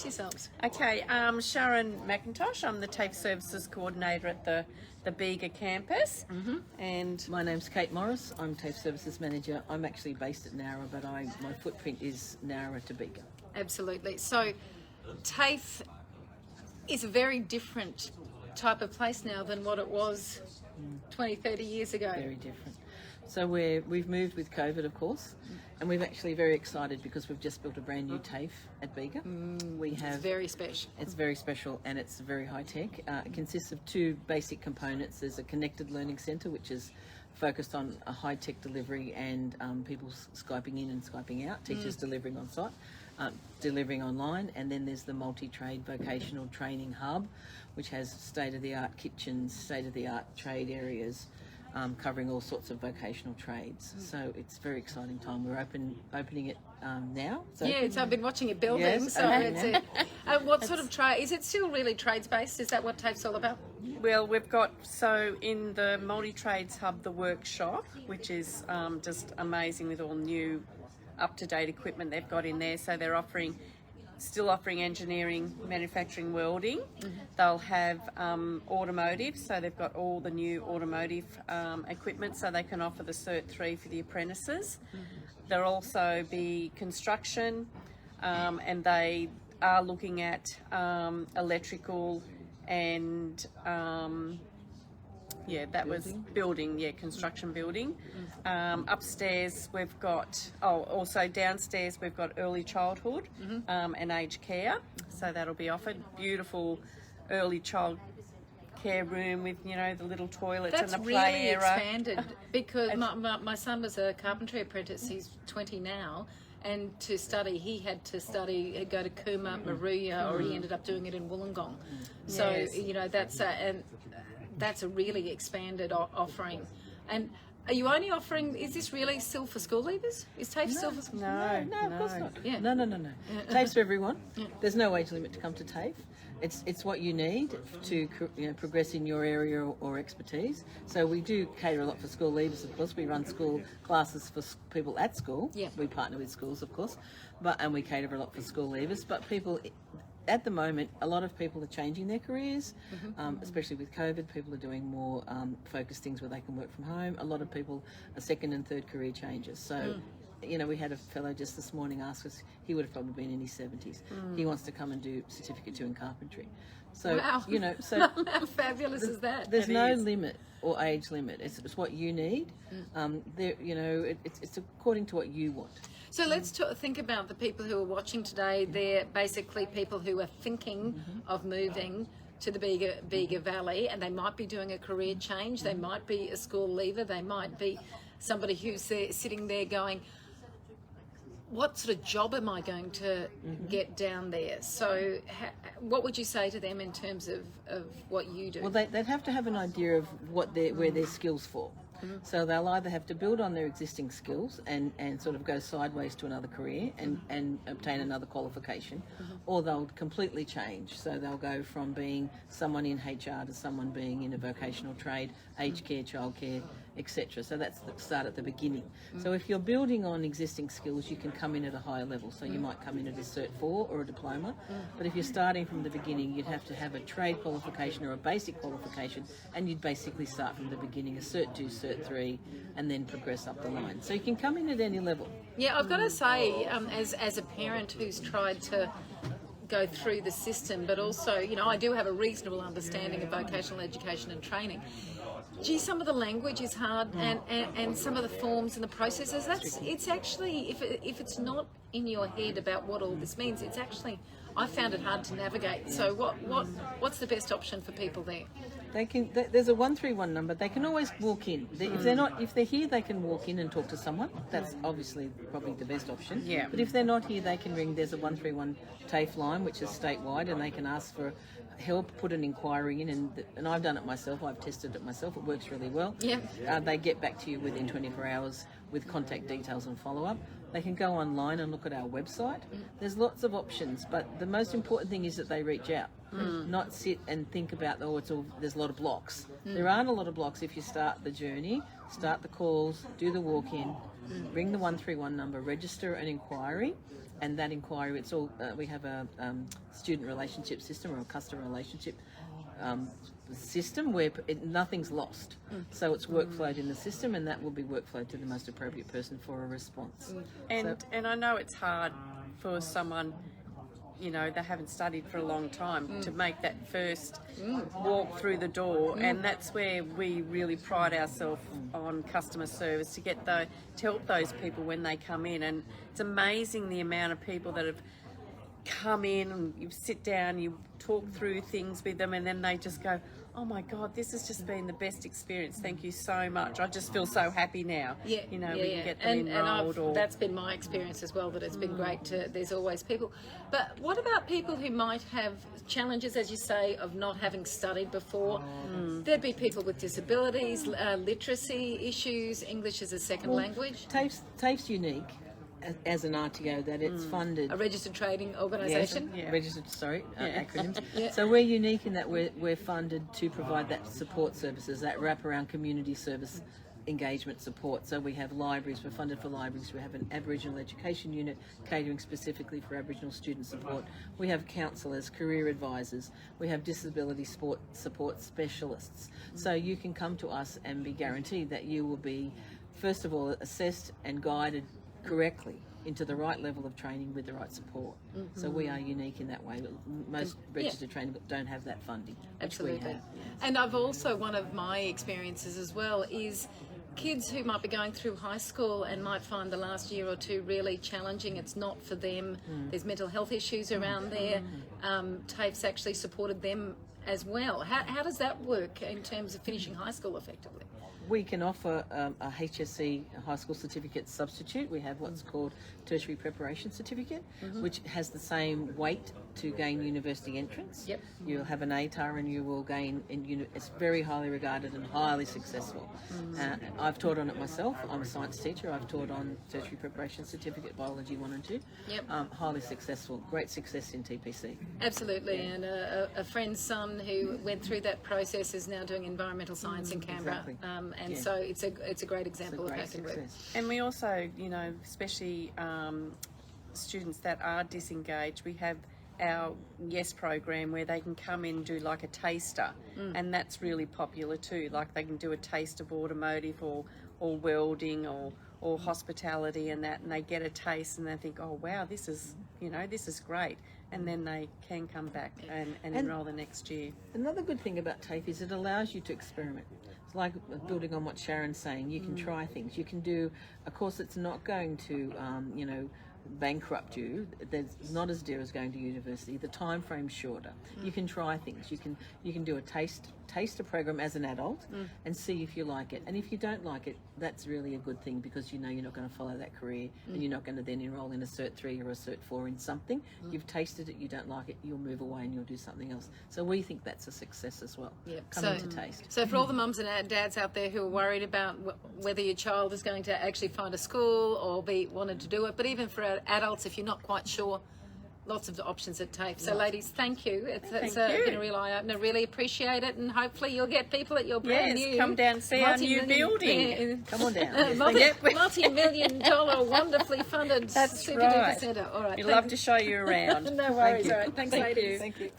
yourselves. Okay, Sharon Mackintosh. I'm the TAFE Services Coordinator at the Bega campus. And My name's Kate Morris. I'm TAFE Services Manager. I'm actually based at Nowra, but my footprint is Nowra to Bega. Absolutely. So TAFE is a very different type of place now than what it was 20, 30 years ago. Very different. So we've moved with COVID, of course, and we're actually very excited because we've just built a brand new TAFE at Bega. It's very special. It's very special and it's very high tech. It consists of two basic components. There's a connected learning centre, which is focused on a high tech delivery and people Skyping in and Skyping out, teachers delivering on site, delivering online, and then there's the multi-trade vocational training hub, which has state-of-the-art kitchens, state-of-the-art trade areas, covering all sorts of vocational trades. So it's a very exciting time. We're opening it now. So I've been watching it building. Yes, so okay. what sort of trade? Is it still really trades-based? Is that what TAFE's all about? well, we've got, so in the Multi-Trades Hub, the workshop, which is just amazing with all new up-to-date equipment they've got in there. So they're still offering engineering, manufacturing, welding. They'll have automotive, so they've got all the new automotive equipment, so they can offer the Cert 3 for the apprentices. There'll also be construction, and they are looking at electrical and construction building. Upstairs we've got, also downstairs we've got early childhood and aged care. So that'll be offered. Beautiful early child care room with, the little toilets That's and the really play area. expanded because my son was a carpentry apprentice. He's 20 now. And he had to study, go to Cooma, Maruya, or he ended up doing it in Wollongong. So, Yes. that's a really expanded offering. And are you only offering, is this really still for school leavers? Is TAFE still for school? No, of course not. Yeah. No. TAFE's for everyone. There's no age limit to come to TAFE. It's what you need to progress in your area or expertise. So we do cater a lot for school leavers, of course. We run school classes for people at school. Yeah. We partner with schools, of course, and we cater a lot for school leavers. But people, at the moment, a lot of people are changing their careers, especially with COVID. People are doing more focused things where they can work from home. A lot of people are second and third career changes. So. We had a fellow just this morning ask us, he would have probably been in his 70s. He wants to come and do Certificate 2 in carpentry. So, Wow. So How fabulous is that? there's no limit or age limit. It's what you need. It's according to what you want. So let's think about the people who are watching today. They're basically people who are thinking of moving to the Bega Valley, and they might be doing a career change. They might be a school leaver. They might be somebody who's sitting there going, what sort of job am I going to get down there? So what would you say to them in terms of what you do? Well, they'd have to have an idea of where their skills fall. So they'll either have to build on their existing skills and sort of go sideways to another career and obtain another qualification, or they'll completely change. So they'll go from being someone in HR to someone being in a vocational trade, aged care, childcare, etc. So that's the start at the beginning. So if you're building on existing skills, you can come in at a higher level. So you might come in at a Cert 4 or a diploma. But if you're starting from the beginning, you'd have to have a trade qualification or a basic qualification, and you'd basically start from the beginning, a Cert 2, Cert 3, and then progress up the line. So you can come in at any level. Yeah, I've got to say, as a parent who's tried to go through the system, but also, I do have a reasonable understanding of vocational education and training. Gee, some of the language is hard, and some of the forms and the processes. It's actually, if it's not in your head about what all this means, it's actually, I found it hard to navigate. So what's the best option for people there? There's a 131 number. They can always walk in. If they're here, they can walk in and talk to someone. That's obviously probably the best option. Yeah. But if they're not here, they can ring. There's a 131 TAFE line, which is statewide, and they can ask for help, put an inquiry in, and I've done it myself. I've tested it myself. It works really well. Yeah. They get back to you within 24 hours with contact details and follow-up. They can go online and look at our website. There's lots of options, but the most important thing is that they reach out. not sit and think about, there's a lot of blocks. There aren't a lot of blocks if you start the journey, start the calls, do the walk-in, ring the 131 number, register an inquiry, and that inquiry, it's all, we have a student relationship system or a customer relationship system where nothing's lost. So it's workflowed in the system, and that will be workflowed to the most appropriate person for a response. And I know it's hard for someone, you know, they haven't studied for a long time to make that first walk through the door, and that's where we really pride ourselves on customer service, to help those people when they come in. And it's amazing the amount of people that have come in and you sit down, you talk through things with them, and then they just go, oh my God, this has just been the best experience. Thank you so much. I just feel so happy now. We can get them enrolled. That's been my experience as well, that it's been great there's always people. But what about people who might have challenges, as you say, of not having studied before? There'd be people with disabilities, literacy issues, English as a second language. TAFE's unique as an RTO that it's funded. A registered trading organisation? Acronyms. So we're unique in that we're funded to provide that support services, that wraparound community service engagement support. So we have libraries, we're funded for libraries, we have an Aboriginal education unit catering specifically for Aboriginal student support. We have counsellors, career advisors, we have disability support specialists. So you can come to us and be guaranteed that you will be, first of all, assessed and guided correctly into the right level of training with the right support. So we are unique in that way. Most registered training don't have that funding. Absolutely. And I've also, one of my experiences as well is kids who might be going through high school and might find the last year or two really challenging. It's not for them. There's mental health issues around there. TAFE's actually supported them as well. How does that work in terms of finishing high school effectively? We can offer a HSC, a high school certificate substitute. We have what's called tertiary preparation certificate, which has the same weight to gain university entrance. You'll have an ATAR and you will gain, it's very highly regarded and highly successful. I've taught on it myself. I'm a science teacher. I've taught on tertiary preparation certificate, biology 1 and 2. Highly successful, great success in TPC. Absolutely, and a friend's son who went through that process is now doing environmental science in Canberra. And so it's a great example of how it can work. And we also, you know, especially students that are disengaged, we have our Yes program where they can come in and do like a taster, and that's really popular too. Like they can do a taste of automotive or welding or hospitality and that, and they get a taste and they think, oh wow, this is great, and then they can come back and enroll the next year. Another good thing about TAFE is it allows you to experiment. It's like building on what Sharon's saying. You can try things. You can do a course that's not going to, bankrupt you. That's not as dear as going to university. The time frame's shorter. You can try things. You can do a taster program as an adult and see if you like it. And if you don't like it, that's really a good thing, because you know you're not going to follow that career and you're not going to then enroll in a Cert 3 or a Cert 4 in something. You've tasted it, you don't like it, you'll move away and you'll do something else. So we think that's a success as well. Coming to taste. So for all the mums and dads out there who are worried about whether your child is going to actually find a school or be wanted to do it, but even for adults, if you're not quite sure, lots of options at TAFE. So ladies, thank you. It's been a real eye-opener. Really appreciate it, and hopefully you'll get people at your brand new... come down and see our new building. Come on down. Multi-million-dollar, wonderfully funded super duper centre. All right. We'd love to show you around. No worries. All right. Thanks, ladies. Thank you.